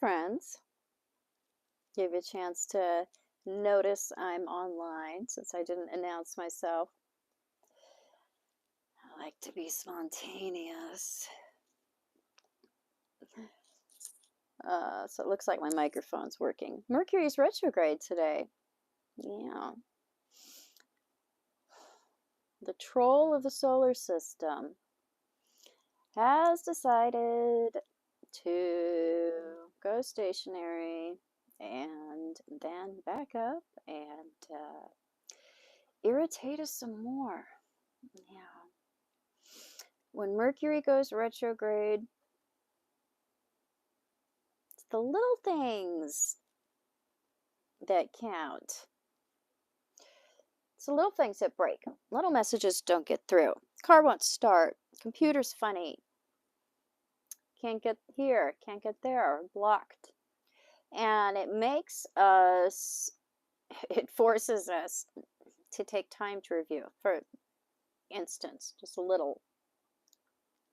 friends. Give you a chance to notice I'm online since I didn't announce myself. I like to be spontaneous. So it looks like my microphone's working. Mercury's retrograde today. Yeah. The troll of the solar system has decided to go stationary and then back up and irritate us some more. Yeah. When Mercury goes retrograde, it's the little things that count. It's the little things that break. Little messages don't get through. Car won't start. Computer's funny. Can't get here, can't get there, blocked. And it makes us, it forces us to take time to review. For instance, just a little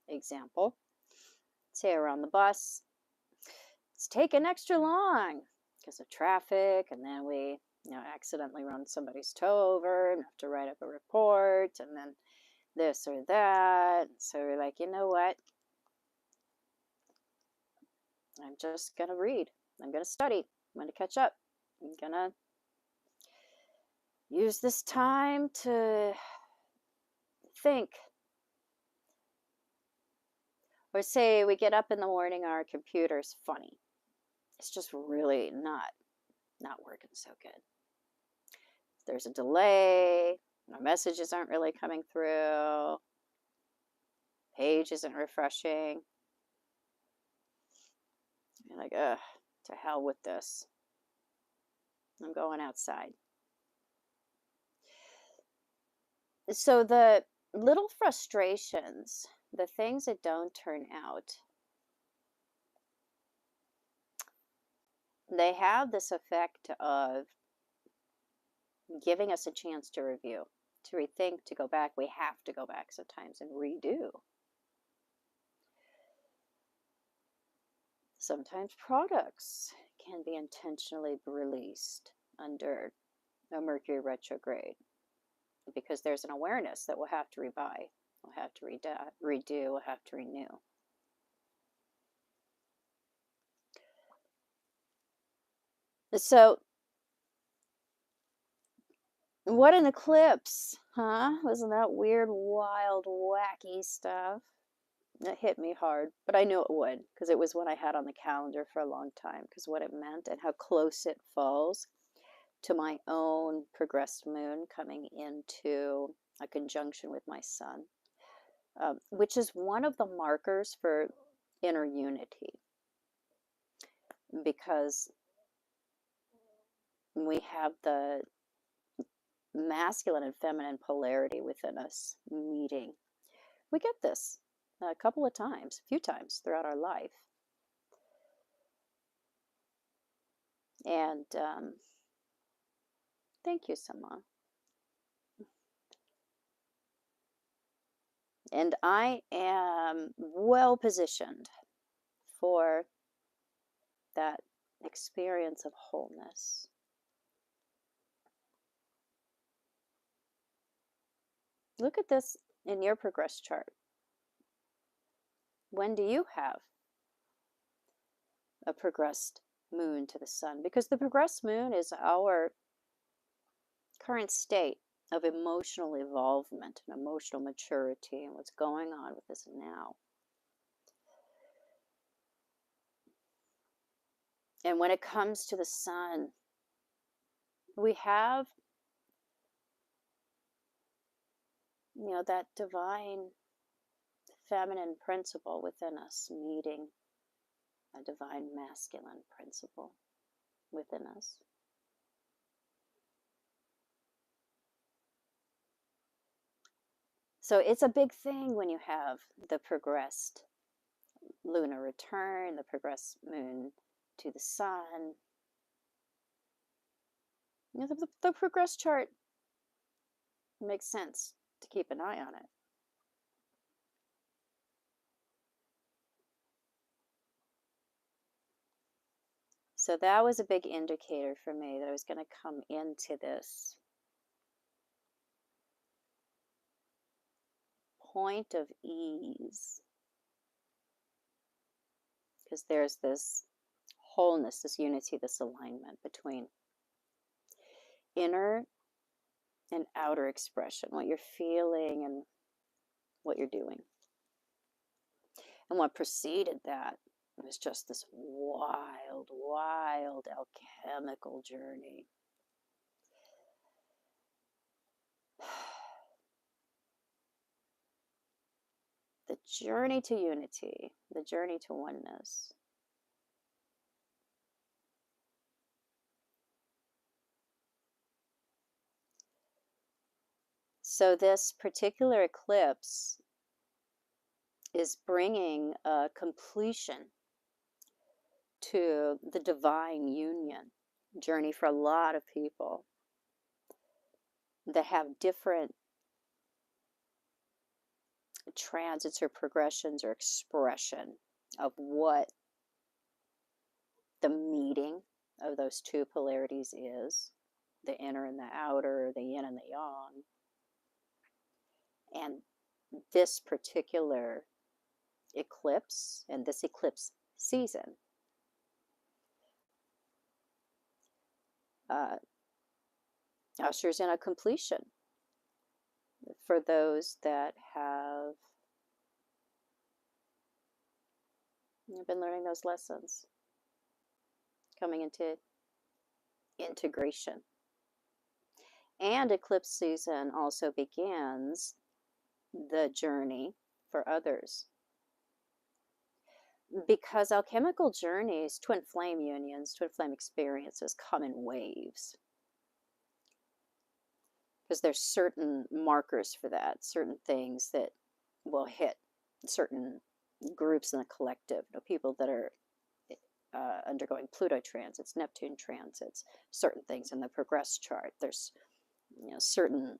example. Say we're on the bus. It's taking extra long because of traffic, and then we accidentally run somebody's toe over and have to write up a report, and then this or that. So we're like, you know what? I'm just going to read. I'm going to study. I'm going to catch up. I'm going to use this time to think. Or say we get up in the morning, our computer's funny. It's just really not working so good. There's a delay. Our messages aren't really coming through. Page isn't refreshing. You're like, ugh, to hell with this. I'm going outside. So the little frustrations, the things that don't turn out, they have this effect of giving us a chance to review, to rethink, to go back. We have to go back sometimes and redo. Sometimes products can be intentionally released under a Mercury retrograde because there's an awareness that we'll have to rebuy, we'll have to redo, we'll have to renew. So, what an eclipse, huh? Wasn't that weird, wild, wacky stuff? It hit me hard, but I knew it would because it was one I had on the calendar for a long time because what it meant and how close it falls to my own progressed moon coming into a conjunction with my sun, which is one of the markers for inner unity, because we have the masculine and feminine polarity within us meeting. We get this a few times throughout our life. And thank you, Sama. And I am well positioned for that experience of wholeness. Look at this in your progress chart. When do you have a progressed moon to the sun? Because the progressed moon is our current state of emotional evolvement and emotional maturity and what's going on with us now. And when it comes to the sun, we have, that divine feminine principle within us meeting a divine masculine principle within us. So it's a big thing when you have the progressed lunar return, the progressed moon to the sun. The progress chart makes sense to keep an eye on it. So that was a big indicator for me that I was going to come into this point of ease. Because there's this wholeness, this unity, this alignment between inner and outer expression, what you're feeling and what you're doing. And what preceded that was just this wild, wild alchemical journey. The journey to unity, the journey to oneness. So this particular eclipse is bringing a completion to the divine union journey for a lot of people that have different transits or progressions or expression of what the meeting of those two polarities is, the inner and the outer, the yin and the yang. And this particular eclipse and this eclipse season ushers in a completion for those that have been learning those lessons, coming into integration. And eclipse season also begins the journey for others. Because alchemical journeys, twin flame unions, twin flame experiences come in waves. Because there's certain markers for that, certain things that will hit certain groups in the collective. People that are undergoing Pluto transits, Neptune transits, certain things in the progress chart. There's certain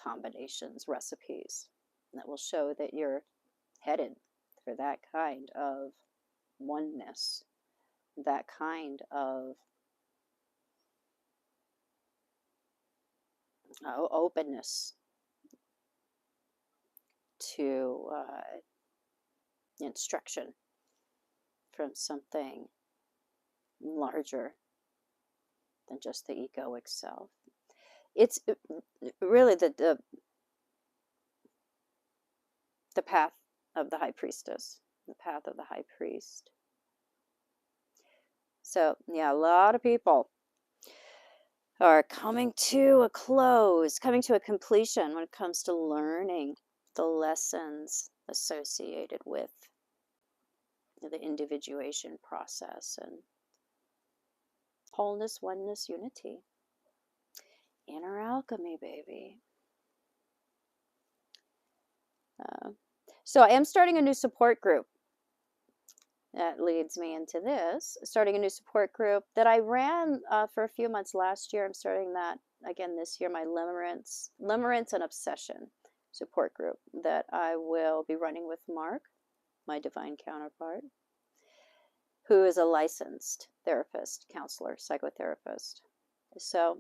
combinations, recipes that will show that you're headed for that kind of oneness, that kind of openness to instruction from something larger than just the egoic self. It's really the path of the high priestess, the path of the high priest. So yeah, a lot of people are coming to a close, coming to a completion when it comes to learning the lessons associated with the individuation process and wholeness, oneness, unity. Inner alchemy, baby. So I am starting a new support group. That leads me into this, starting a new support group that I ran for a few months last year. I'm starting that again this year, my Limerance and Obsession support group that I will be running with Mark, my divine counterpart, who is a licensed therapist, counselor, psychotherapist. So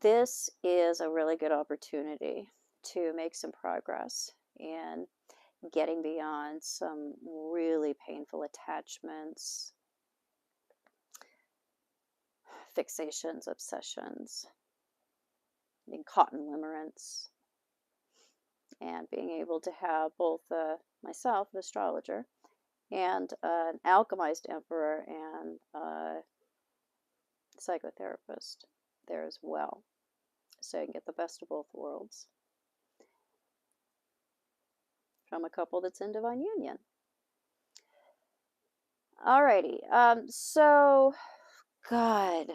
this is a really good opportunity to make some progress in getting beyond some really painful attachments, fixations, obsessions, being caught in limerence, and being able to have both myself, an astrologer, and an alchemized emperor and a psychotherapist there as well. So you can get the best of both worlds from a couple that's in divine union. Alrighty, so God,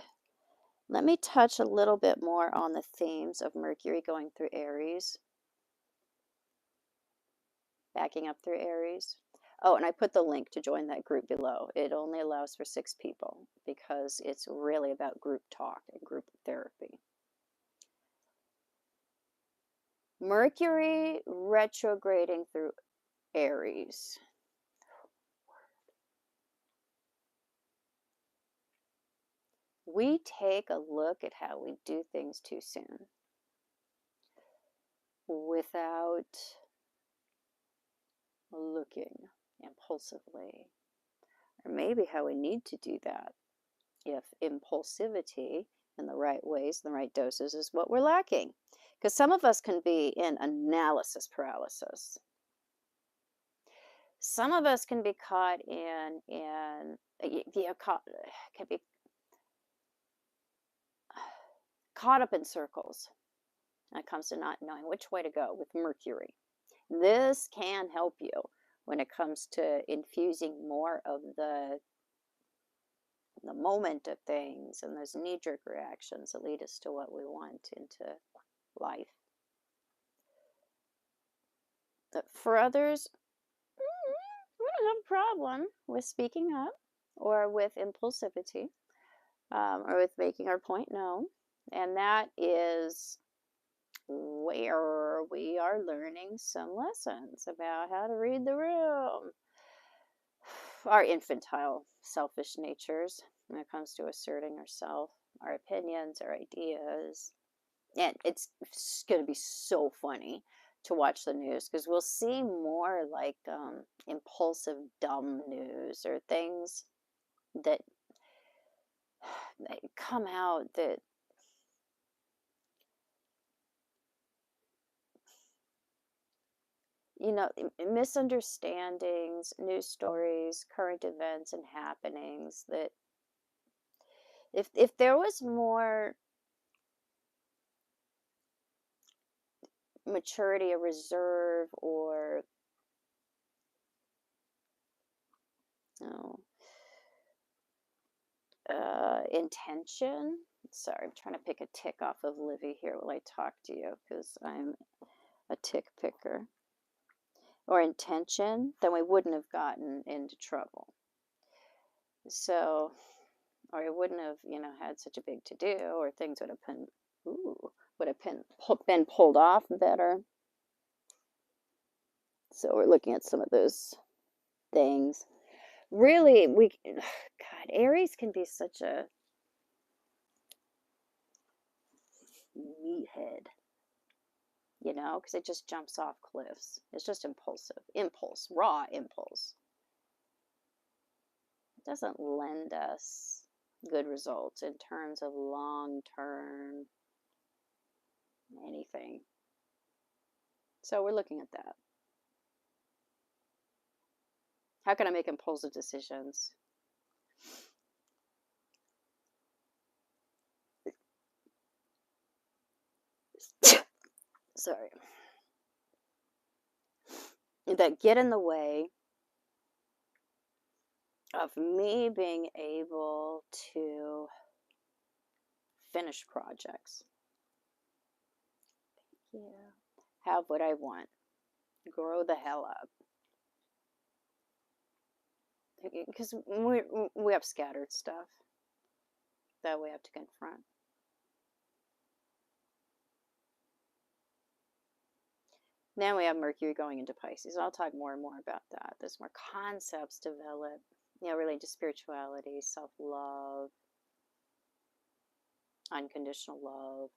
let me touch a little bit more on the themes of Mercury going through Aries, backing up through Aries. Oh, and I put the link to join that group below. It only allows for 6 people because it's really about group talk and group therapy. Mercury retrograding through Aries. we take a look at how we do things too soon without looking impulsively, or maybe how we need to do that if impulsivity in the right ways, in the right doses is what we're lacking. Because some of us can be in analysis paralysis. Some of us can be caught can be caught up in circles when it comes to not knowing which way to go with Mercury. This can help you when it comes to infusing more of the moment of things and those knee-jerk reactions that lead us to what we want into life. But for others, we don't have a problem with speaking up or with impulsivity, or with making our point known. And that is where we are learning some lessons about how to read the room. Our infantile, selfish natures when it comes to asserting ourselves, our opinions, our ideas. And it's going to be so funny to watch the news, because we'll see more like impulsive, dumb news, or things that come out that misunderstandings, news stories, current events and happenings, that if there was more maturity or reserve, or intention. Sorry, I'm trying to pick a tick off of Livy here while I talk to you, because I'm a tick picker. Or intention, then we wouldn't have gotten into trouble. So, or it wouldn't have, had such a big to do, or things would have been pulled off better. So we're looking at some of those things. Really, God, Aries can be such a meathead, because it just jumps off cliffs. It's just raw impulse. It doesn't lend us good results in terms of long-term anything. So we're looking at that. How can I make impulsive decisions? Sorry. That get in the way of me being able to finish projects. Yeah. Have what I want. Grow the hell up. Because we have scattered stuff that we have to confront. Then we have Mercury going into Pisces. I'll talk more and more about that. There's more concepts develop, related to spirituality, self-love, unconditional love,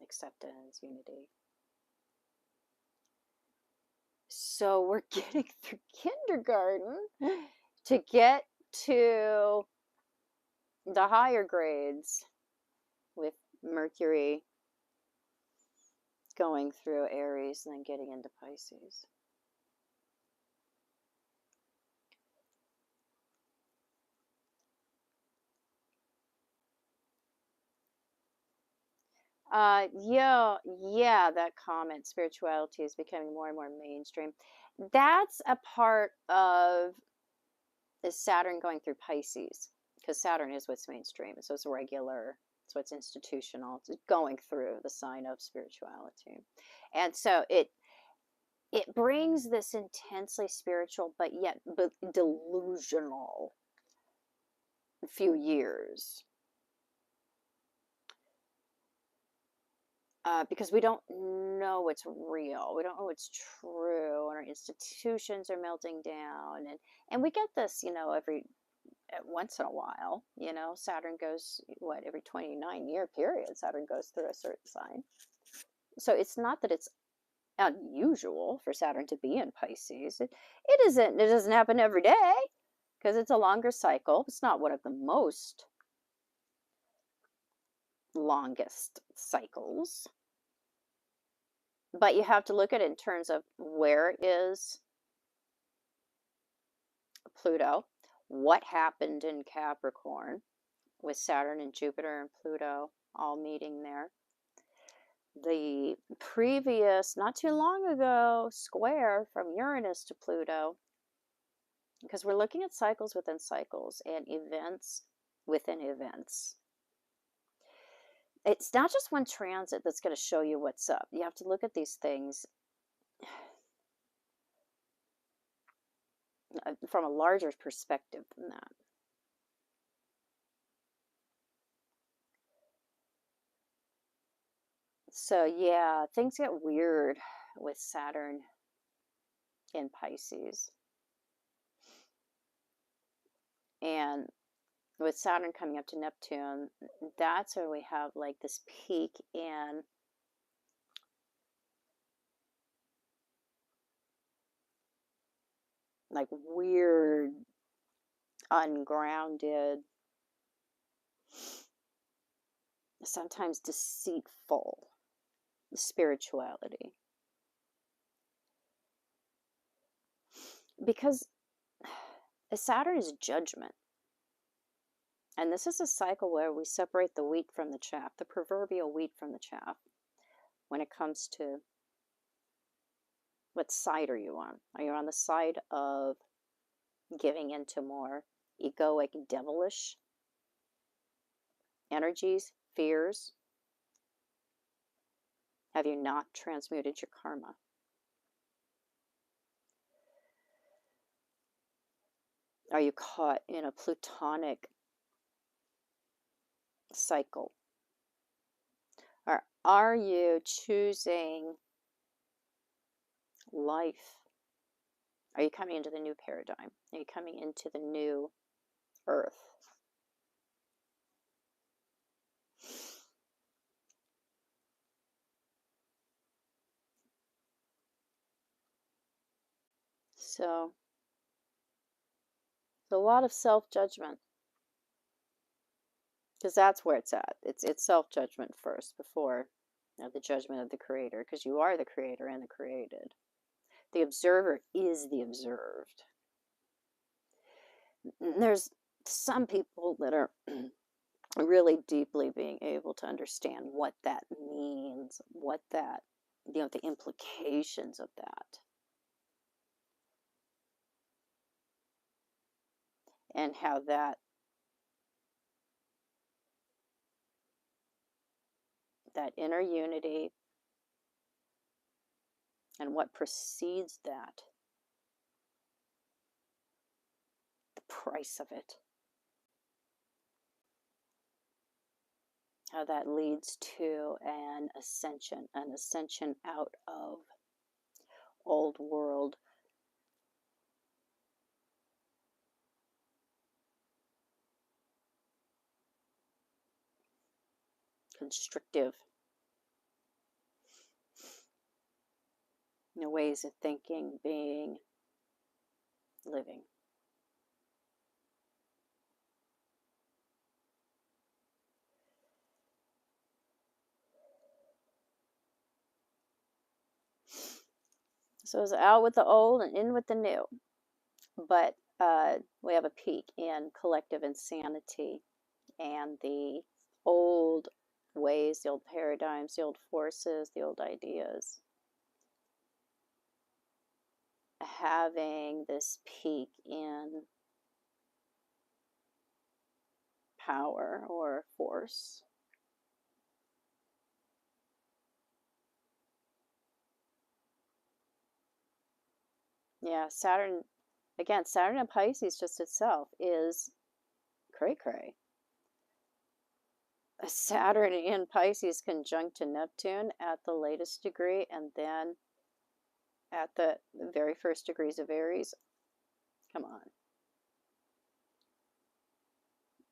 acceptance, unity. So we're getting through kindergarten to get to the higher grades with Mercury going through Aries and then getting into Pisces. Yeah, that comment, spirituality is becoming more and more mainstream. That's a part of the Saturn going through Pisces, because Saturn is what's mainstream. So it's regular, it's what's institutional. It's going through the sign of spirituality. And so it brings this intensely spiritual, but yet delusional few years. Because we don't know what's real. We don't know what's true. And our institutions are melting down. And we get this, every once in a while. You know, Saturn goes, what, every 29-year period, Saturn goes through a certain sign. So it's not that it's unusual for Saturn to be in Pisces. It isn't, it doesn't happen every day because it's a longer cycle. It's not one of the most longest cycles. But you have to look at it in terms of where is Pluto, what happened in Capricorn with Saturn and Jupiter and Pluto all meeting there. The previous, not too long ago, square from Uranus to Pluto, because we're looking at cycles within cycles and events within events. It's not just one transit that's going to show you what's up. You have to look at these things from a larger perspective than that. So yeah, things get weird with Saturn in Pisces. And with Saturn coming up to Neptune, that's where we have like this peak in like weird, ungrounded, sometimes deceitful spirituality. Because Saturn is judgment. And this is a cycle where we separate the wheat from the chaff, the proverbial wheat from the chaff, when it comes to what side are you on? Are you on the side of giving into more egoic, devilish energies, fears? Have you not transmuted your karma? Are you caught in a plutonic cycle? Or are you choosing life? Are you coming into the new paradigm? Are you coming into the new earth? So, a lot of self-judgment. Because that's where it's at. It's self-judgment first before the judgment of the creator, because you are the creator and the created. The observer is the observed. There's some people that are really deeply being able to understand what that means, what that, the implications of that. And how that inner unity and what precedes that, the price of it, how that leads to an ascension out of old world constrictive ways of thinking, being, living. So it's out with the old and in with the new. But we have a peak in collective insanity and the old ways, the old paradigms, the old forces, the old ideas having this peak in power or force. Yeah, Saturn, again, Saturn in Pisces just itself is cray-cray. Saturn in Pisces conjunct to Neptune at the latest degree, and then at the very first degrees of Aries. Come on.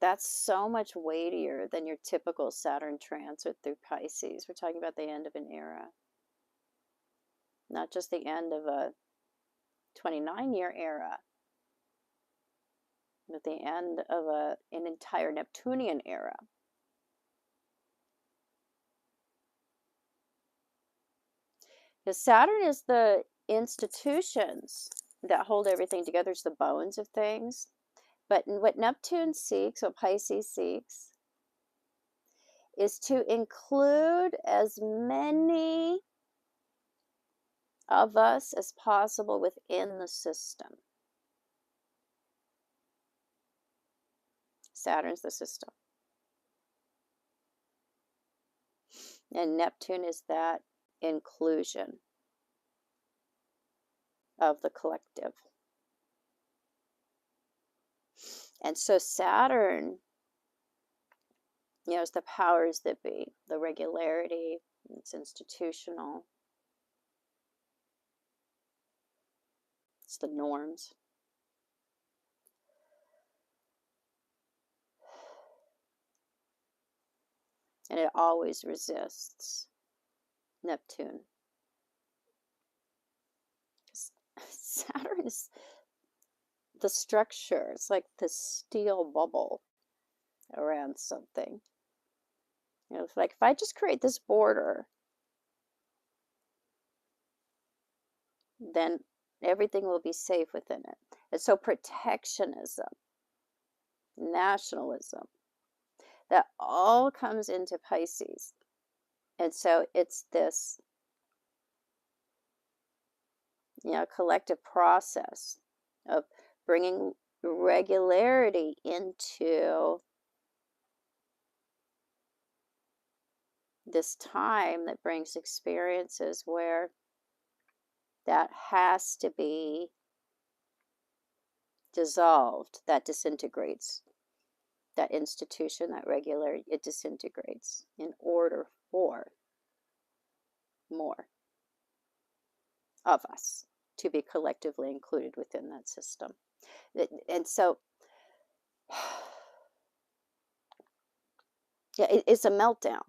That's so much weightier than your typical Saturn transit through Pisces. We're talking about the end of an era, not just the end of a 29-year era, but the end of an entire Neptunian era. Because Saturn is the institutions that hold everything together. It's the bones of things. But what Neptune seeks, what Pisces seeks, is to include as many of us as possible within the system. Saturn's the system. And Neptune is that inclusion of the collective. And so Saturn, is the powers that be, the regularity, it's institutional, it's the norms. And it always resists Neptune. Saturn is the structure. It's like the steel bubble around something. It's like if I just create this border, then everything will be safe within it. And so protectionism, nationalism, that all comes into Pisces. And so it's this, collective process of bringing regularity into this time that brings experiences where that has to be dissolved, that disintegrates. That institution, that regularity, it disintegrates in order for more of us to be collectively included within that system. And so, yeah, it's a meltdown.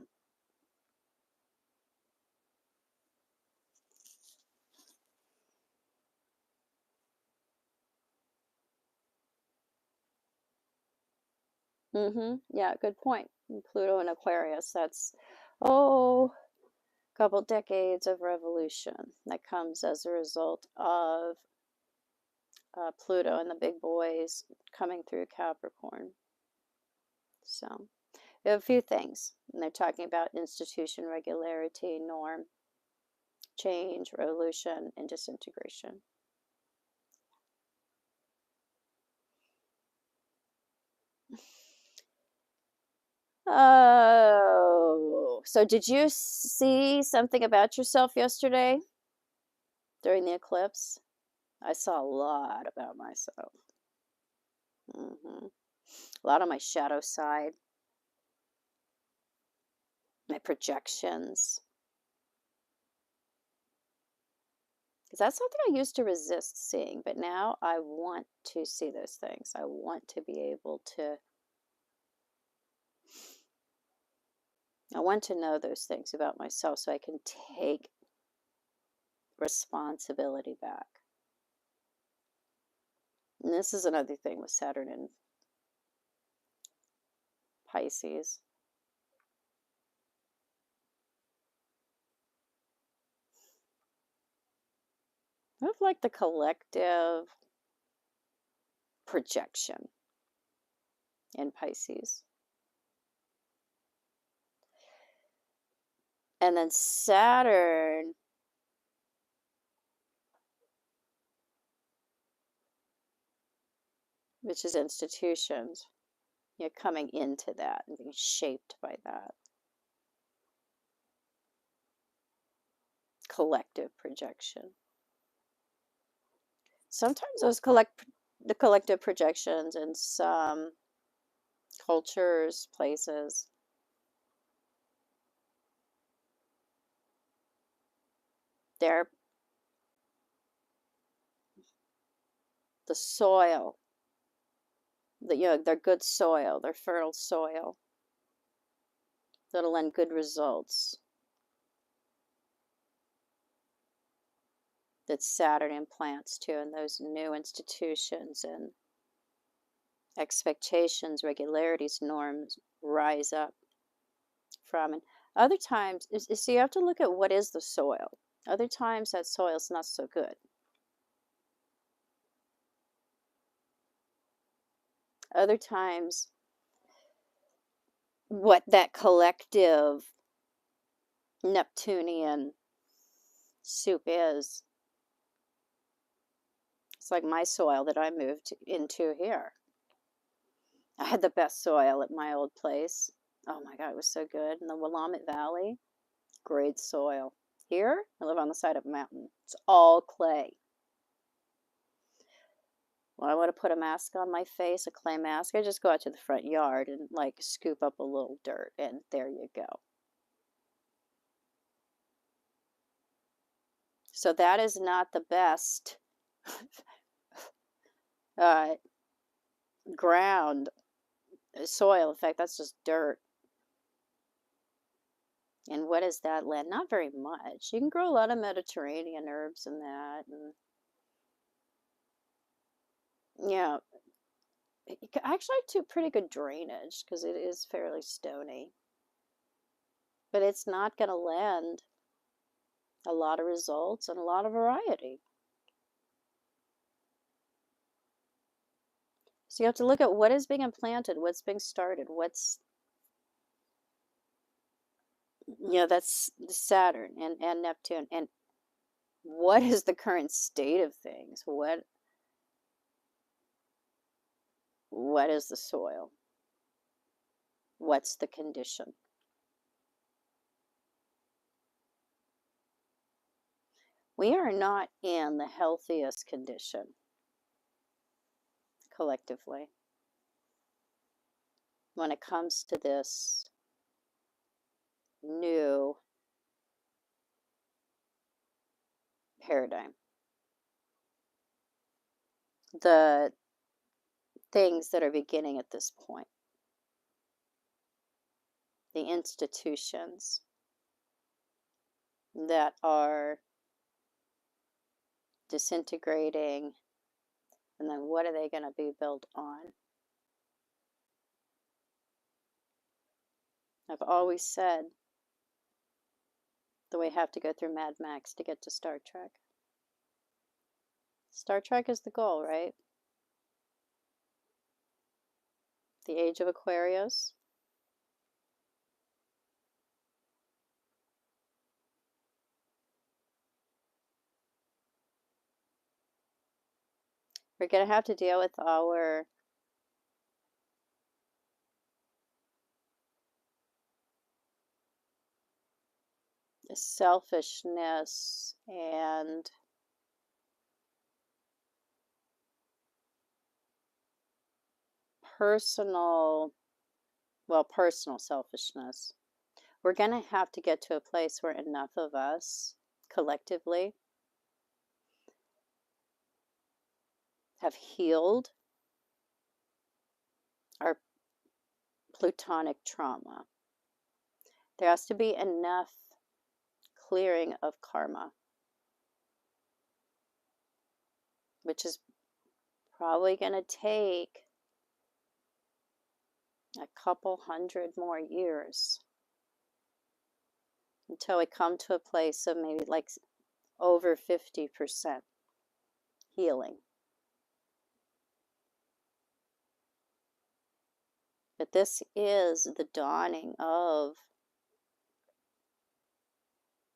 Yeah, good point. Pluto and Aquarius, that's, a couple decades of revolution that comes as a result of Pluto and the big boys coming through Capricorn. So we have a few things, and they're talking about institution, regularity, norm, change, revolution, and disintegration. Oh, so did you see something about yourself yesterday during the eclipse? I saw a lot about myself. A lot of my shadow side, my projections. Because that's something I used to resist seeing, but now I want to see those things. I want to be able to, I want to know those things about myself so I can take responsibility back. And this is another thing with Saturn and Pisces. Kind of like the collective projection in Pisces. And then Saturn which is institutions, coming into that and being shaped by that. Collective projection. Sometimes those collective projections in some cultures, places, they're the soil their good soil, their fertile soil that'll lend good results. That Saturn implants to, and those new institutions and expectations, regularities, norms rise up from. And other times, so you have to look at what is the soil. Other times that soil's not so good. Other times, what that collective Neptunian soup is, it's like my soil that I moved into here. I had the best soil at my old place. Oh my God, it was so good. In the Willamette Valley, great soil. Here, I live on the side of a mountain. It's all clay. When I want to put a mask on my face, a clay mask, I just go out to the front yard and like scoop up a little dirt, and there you go. So that is not the best ground soil. In fact, that's just dirt. And what is that land? Not very much. You can grow a lot of Mediterranean herbs in that. And yeah, actually to pretty good drainage because it is fairly stony. But it's not going to lend a lot of results and a lot of variety. So you have to look at what is being implanted, what's being started, what's, that's Saturn and Neptune. And what is the current state of things? What is the soil? What's the condition? We are not in the healthiest condition collectively when it comes to this new paradigm. The things that are beginning at this point, the institutions that are disintegrating, and then what are they going to be built on? I've always said that we have to go through Mad Max to get to Star Trek. Star Trek is the goal, right? The age of Aquarius. We're going to have to deal with our selfishness and personal selfishness. We're going to have to get to a place where enough of us collectively have healed our plutonic trauma. There has to be enough clearing of karma, which is probably going to take a couple hundred more years until we come to a place of maybe like over 50% healing. But this is the dawning of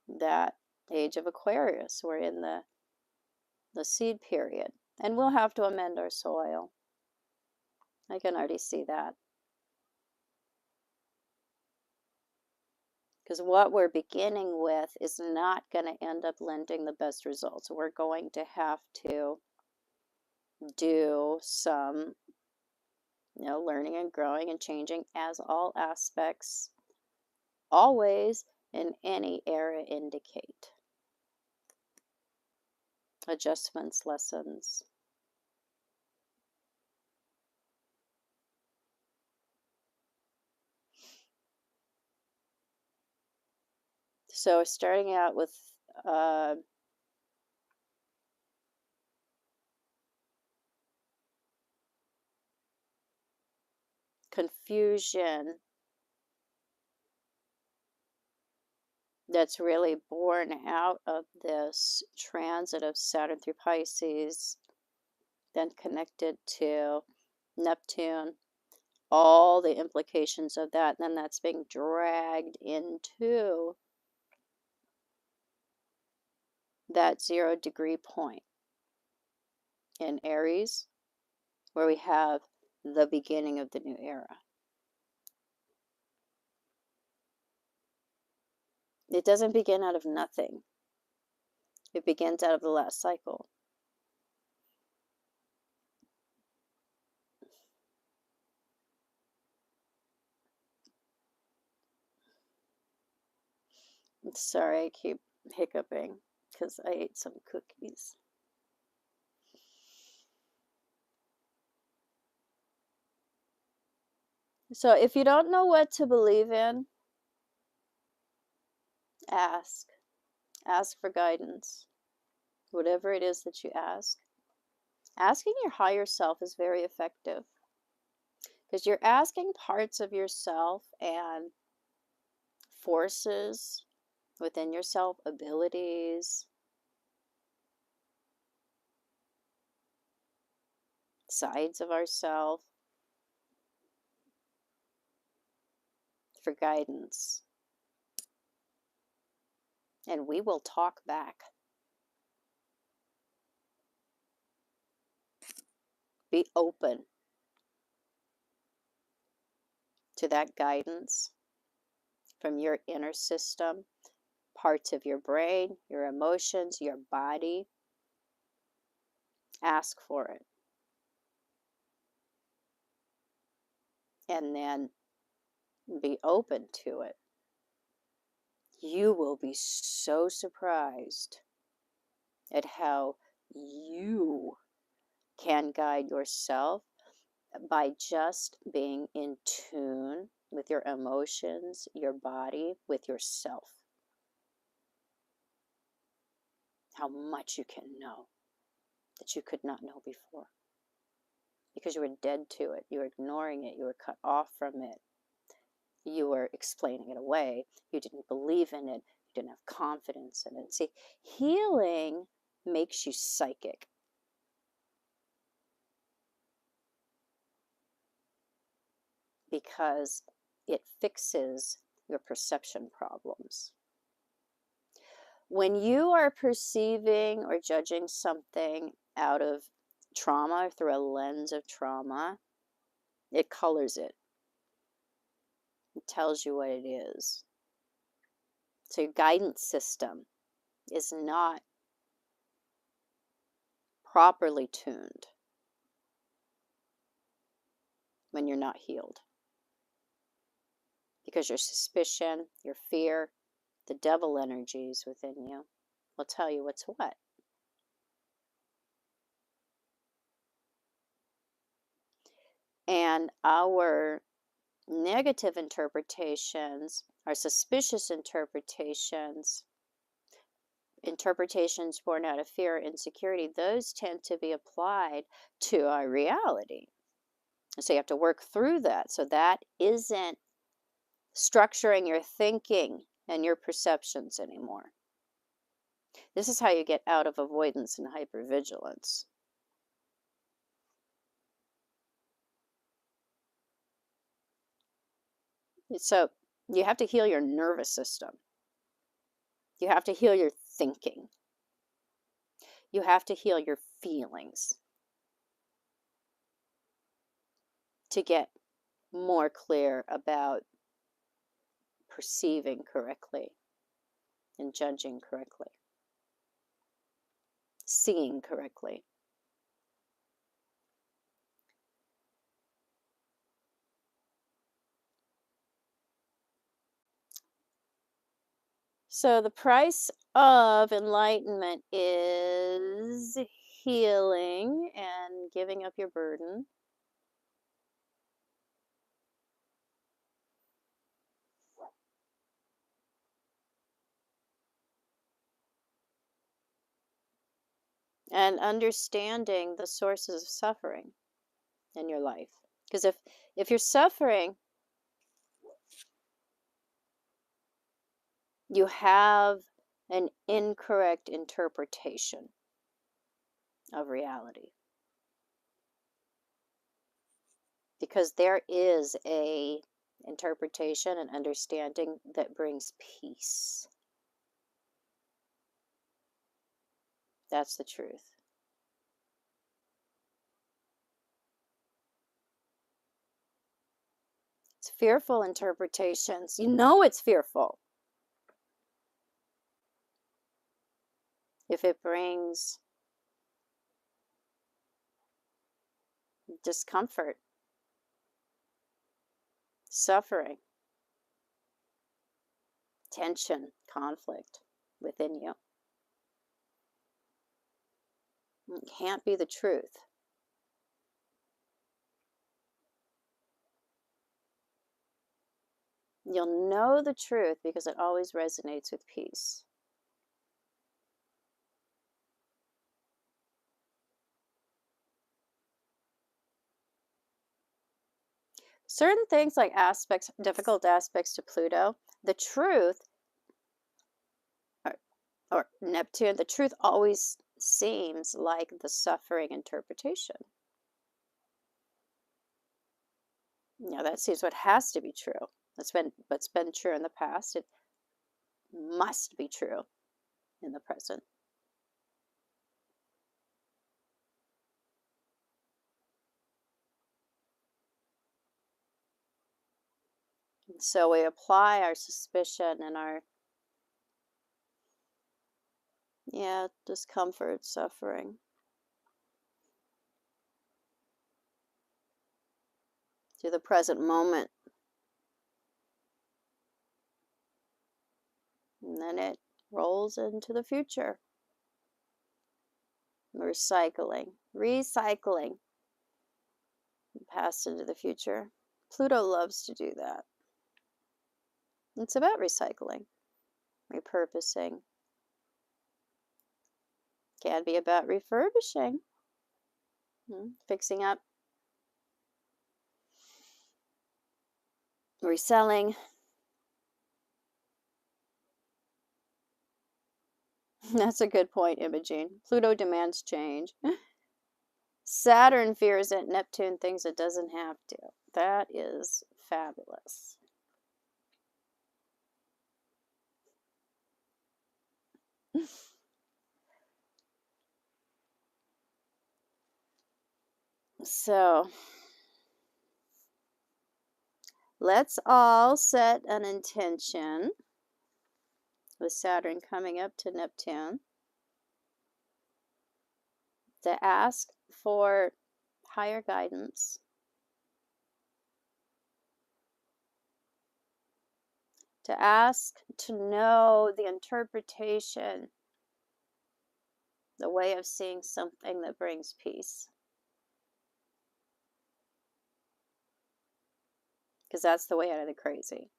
that age of Aquarius. We're in the seed period, and we'll have to amend our soil. I can already see that. Because what we're beginning with is not going to end up lending the best results. We're going to have to do some, learning and growing and changing, as all aspects always in any era indicate. Adjustments, lessons. So starting out with confusion that's really born out of this transit of Saturn through Pisces, then connected to Neptune, all the implications of that, and then that's being dragged into that 0-degree point in Aries, where we have the beginning of the new era. It doesn't begin out of nothing. It begins out of the last cycle. Sorry, I keep hiccuping because I ate some cookies. So if you don't know what to believe in, ask. Ask for guidance. Whatever it is that you ask. Asking your higher self is very effective because you're asking parts of yourself and forces within yourself, abilities, sides of ourself for guidance. And we will talk back. Be open to that guidance from your inner system, parts of your brain, your emotions, your body. Ask for it. And then be open to it. You will be so surprised at how you can guide yourself by just being in tune with your emotions, your body, with yourself. How much you can know that you could not know before. Because you were dead to it. You were ignoring it. You were cut off from it. You were explaining it away. You didn't believe in it. You didn't have confidence in it. See, healing makes you psychic. Because it fixes your perception problems. When you are perceiving or judging something out of trauma, through a lens of trauma, it colors it. It tells you what it is. So your guidance system is not properly tuned when you're not healed. Because your suspicion, your fear, the devil energies within you will tell you what's what. And our negative interpretations, our suspicious interpretations, interpretations born out of fear, insecurity, those tend to be applied to our reality. So you have to work through that. So that isn't structuring your thinking and your perceptions anymore. This is how you get out of avoidance and hypervigilance. So you have to heal your nervous system. You have to heal your thinking. You have to heal your feelings to get more clear about perceiving correctly and judging correctly, seeing correctly. So the price of enlightenment is healing and giving up your burden. and understanding the sources of suffering in your life. Because if you're suffering, you have an incorrect interpretation of reality. Because there is a interpretation and understanding that brings peace. That's the truth. It's fearful interpretations. You know it's fearful if it brings discomfort, suffering, tension, conflict within you. It can't be the truth. You'll know the truth because it always resonates with peace. Certain things like aspects, difficult aspects to Pluto, the truth, or Neptune, the truth always seems like the suffering interpretation. You know, that seems what has to be true. That's been what's been true in the past. It must be true in the present. And so we apply our suspicion and our discomfort, suffering to the present moment. And then it rolls into the future. Recycling, past into the future. Pluto loves to do that. It's about recycling, repurposing. Can be about refurbishing, fixing up, reselling. That's a good point, Imogene. Pluto demands change. Saturn fears it. Neptune thinks it doesn't have to. That is fabulous. So, let's all set an intention with Saturn coming up to Neptune to ask for higher guidance, to ask to know the interpretation, the way of seeing something that brings peace. Because that's the way out of the crazy.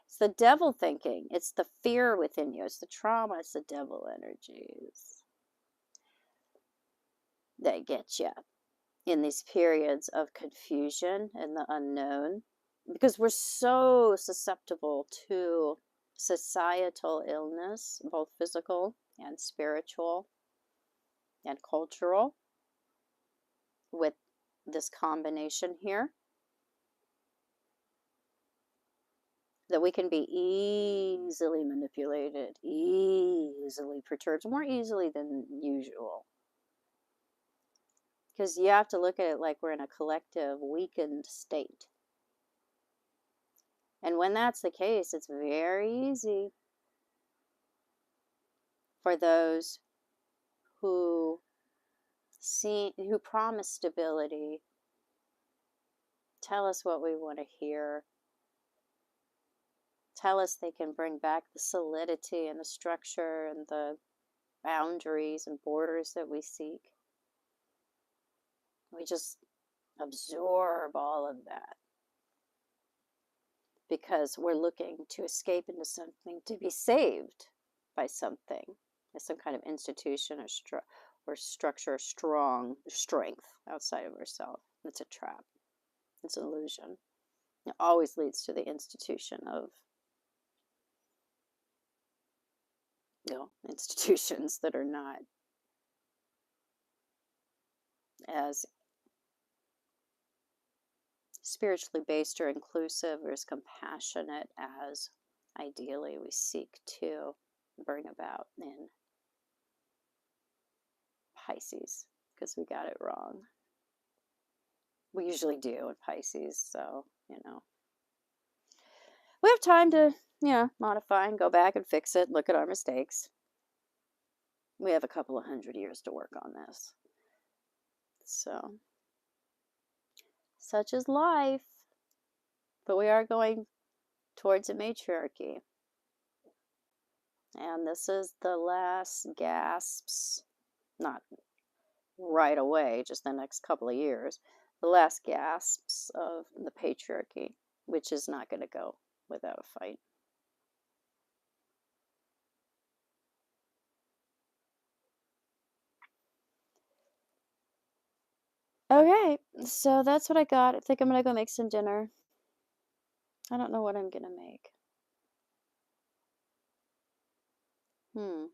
It's the devil thinking. It's the fear within you. It's the trauma. It's the devil energies that get you in these periods of confusion and the unknown. Because we're so susceptible to societal illness, both physical and spiritual and cultural, with this combination here, that we can be easily manipulated, easily perturbed, more easily than usual. Because you have to look at it like we're in a collective weakened state. And when that's the case, it's very easy for those who promise stability, tell us what we want to hear, tell us they can bring back the solidity and the structure and the boundaries and borders that we seek. We just absorb all of that because we're looking to escape into something, to be saved by something. as some kind of institution or structure, strong strength outside of ourselves. It's a trap. It's an illusion. It always leads to the institution of, institutions that are not as spiritually based or inclusive or as compassionate as ideally we seek to bring about in Pisces, because we got it wrong. We usually do in Pisces, so, we have time to, modify and go back and fix it, look at our mistakes. We have a couple of 100 years to work on this. So, such is life. But we are going towards a matriarchy. And this is the last gasps, not right away, just the next couple of years, the last gasps of the patriarchy, which is not going to go without a fight. Okay, so that's what I got. I think I'm going to go make some dinner. I don't know what I'm going to make. Let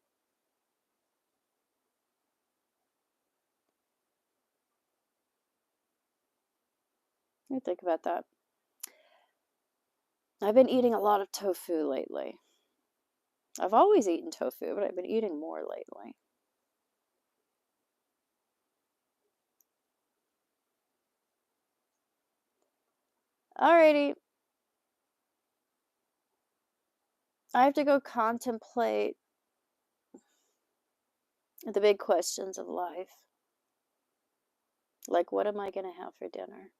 me think about that. I've been eating a lot of tofu lately. I've always eaten tofu, but I've been eating more lately. Alrighty. I have to go contemplate the big questions of life. Like, what am I going to have for dinner?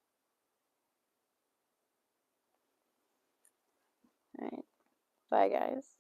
All right. Bye, guys.